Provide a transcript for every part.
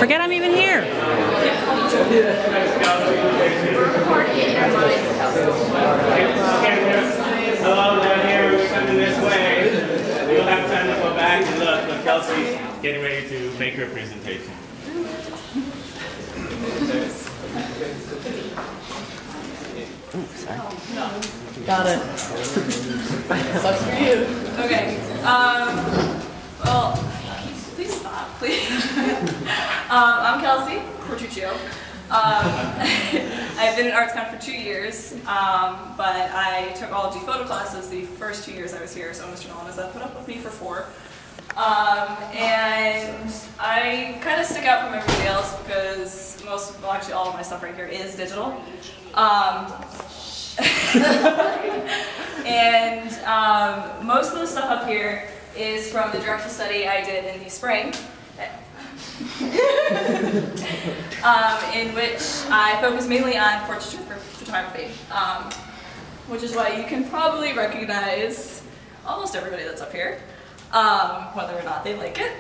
Forget I'm even here. Hello, down here, we're coming this way. You'll have time to go back and look when Kelsey's getting ready to make her presentation. Got it. Sucks for you. Okay. Well, please stop, please. I'm Kelsey Portuccio. I've been in ArtsCon for 2 years, but I took all of the photo classes the first 2 years I was here, so Mr. Nolan has put up with me for 4. And I kind of stick out from everybody else because well, actually all of my stuff right here is digital. And most of the stuff up here is from the director study I did in the spring, in which I focus mainly on portraiture photography, which is why you can probably recognize almost everybody that's up here, whether or not they like it.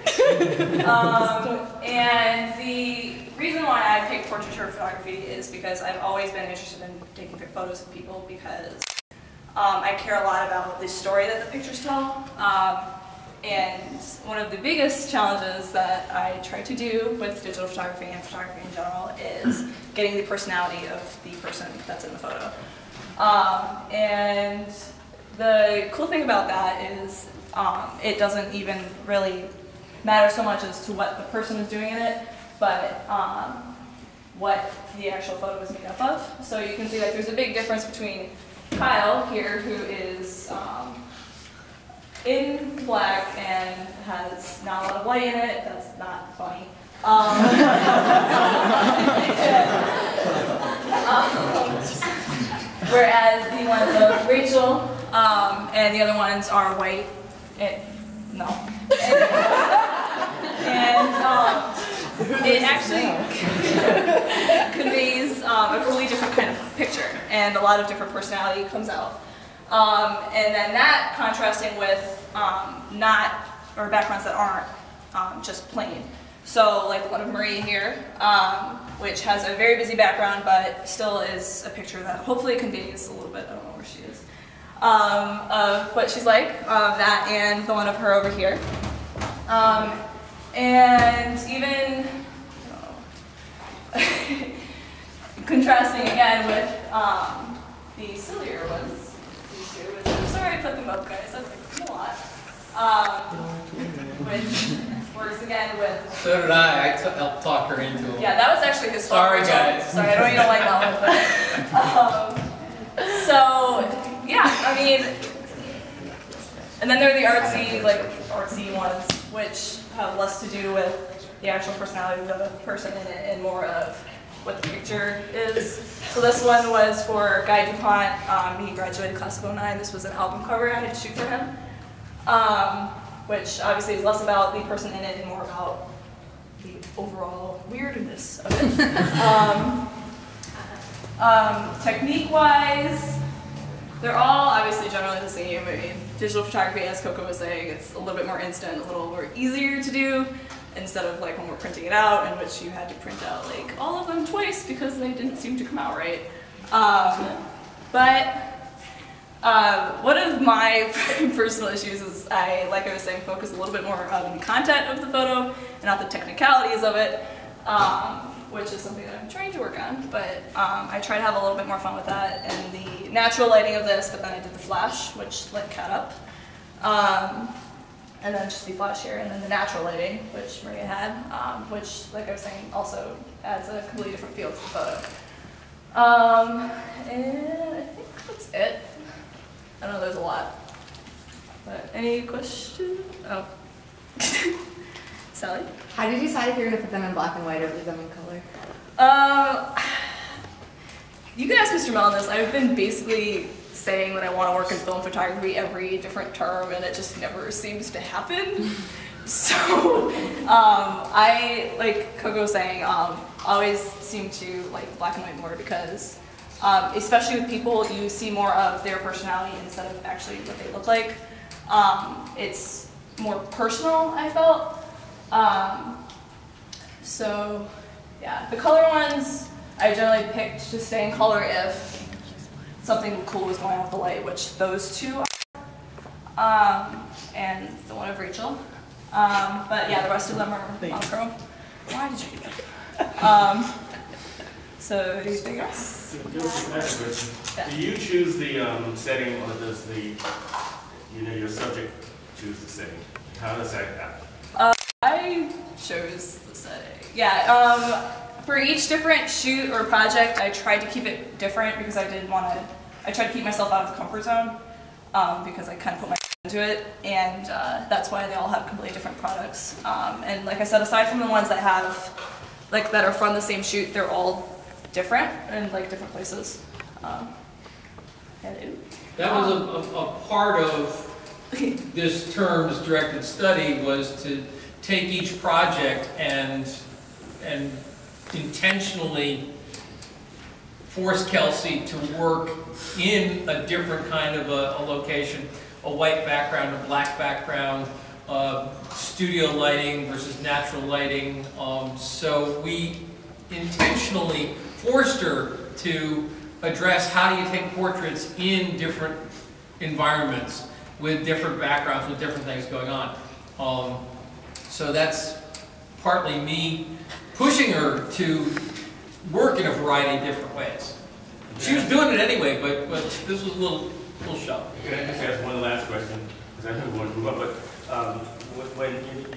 And the reason why I picked portraiture photography is because I've always been interested in taking photos of people because I care a lot about the story that the pictures tell. And one of the biggest challenges that I try to do with digital photography and photography in general is getting the personality of the person that's in the photo. And the cool thing about that is it doesn't even really matter so much as to what the person is doing in it, but what the actual photo is made up of. So you can see that there's a big difference between Kyle here, who is in black and has not a lot of light in it. That's not funny. Whereas the ones of Rachel and the other ones are white. No. And it actually conveys a really different kind of picture, and a lot of different personality comes out. And then that contrasting with backgrounds that aren't just plain. So like the one of Marie here, which has a very busy background, but still is a picture that hopefully conveys a little bit, I don't know where she is, of what she's like, that and the one of her over here. And even contrasting again with the sillier ones, these two, which I'm sorry I put them up, guys, that's like a lot. Which works again with... So did I helped talk her into it. Yeah, that was actually his fault. Sorry, guys. Sorry, I know you don't like that one, but... so, yeah, I mean... And then there are the artsy ones, which have less to do with the actual personality of the person in it and more of what the picture is. So this one was for Guy DuPont. He graduated class of '09. This was an album cover I had to shoot for him, which obviously is less about the person in it and more about the overall weirdness of it. Technique-wise, they're all obviously generally the same. I mean, digital photography, as Coco was saying, it's a little bit more instant, a little more easier to do, instead of like when we're printing it out, in which you had to print out like all of them twice because they didn't seem to come out right. One of my personal issues is like I was saying, focus a little bit more on the content of the photo and not the technicalities of it, which is something that I'm trying to work on, but I try to have a little bit more fun with that and the natural lighting of this, but then I did the flash, which lit Cat up. And then just the flash here, and then the natural lighting, which Maria had, which, like I was saying, also adds a completely different feel to the photo. And I think that's it. I know there's a lot. But any questions? Oh. Sally? How did you decide if you're going to put them in black and white or leave them in color? You can ask Mr. Mellon this. I've been basically saying that I want to work in film photography every different term, and it just never seems to happen. So I, like Coco was saying, always seem to like black and white more because, especially with people, you see more of their personality instead of actually what they look like. It's more personal, I felt. So yeah, the color ones I generally picked to stay in color if something cool was going on with the light, which those two are, and the one of Rachel. But yeah, the rest of them are monochrome. Why did you do that? So anything else? Do you choose the setting, or does the your subject choose the setting? How does that happen? I chose the setting. Yeah. For each different shoot or project, I tried to keep it different because I tried to keep myself out of the comfort zone because I kind of put my into it, and that's why they all have completely different products. And like I said, aside from the ones that have that are from the same shoot, they're all different in different places. That was a part of this term's directed study, was to take each project and intentionally force Kelsey to work in a different kind of a location, a white background, a black background, studio lighting versus natural lighting. So we intentionally forced her to address how do you take portraits in different environments with different backgrounds, with different things going on. So that's partly me pushing her to work in a variety of different ways. She was doing it anyway, but this was a little shove. Can I just ask one last question? Because I know we want to move on, but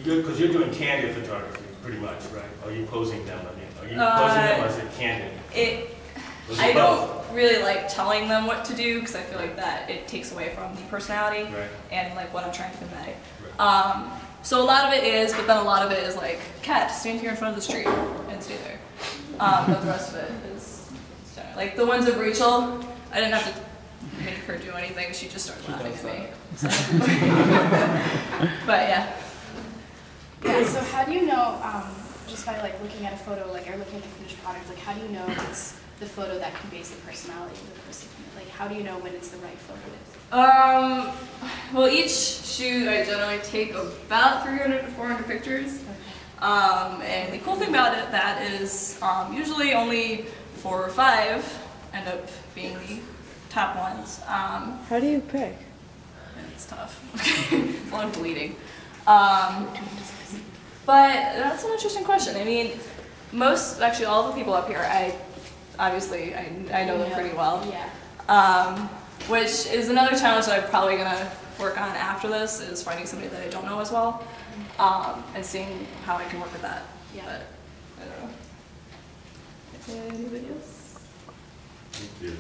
because you're doing candid photography, pretty much, right? Are you posing them? I mean, are you posing them, or is it candid? I don't really like telling them what to do because I feel like that it takes away from the personality and what I'm trying to convey. Right. So a lot of it is, but then a lot of it is Kat, stand here in front of the tree and stay there. But the rest of it is the ones of Rachel. I didn't have to make her do anything; she just started laughing at me. So. But yeah. Yeah. So how do you know, just by looking at a photo, or looking at the finished product, how do you know it's the photo that conveys the personality of the person? How do you know when it's the right photo? Well, each shoot I generally take about 300 to 400 pictures. And the cool thing about that is usually only 4 or 5 end up being the top ones. How do you pick? It's tough. It's a lot of bleeding. But that's an interesting question. I mean, actually all the people up here, I know them pretty well. Yeah. Which is another challenge that I'm probably going to work on after this, is finding somebody that I don't know as well, and seeing how I can work with that. Yeah. But I don't know. Anybody else? Thank you.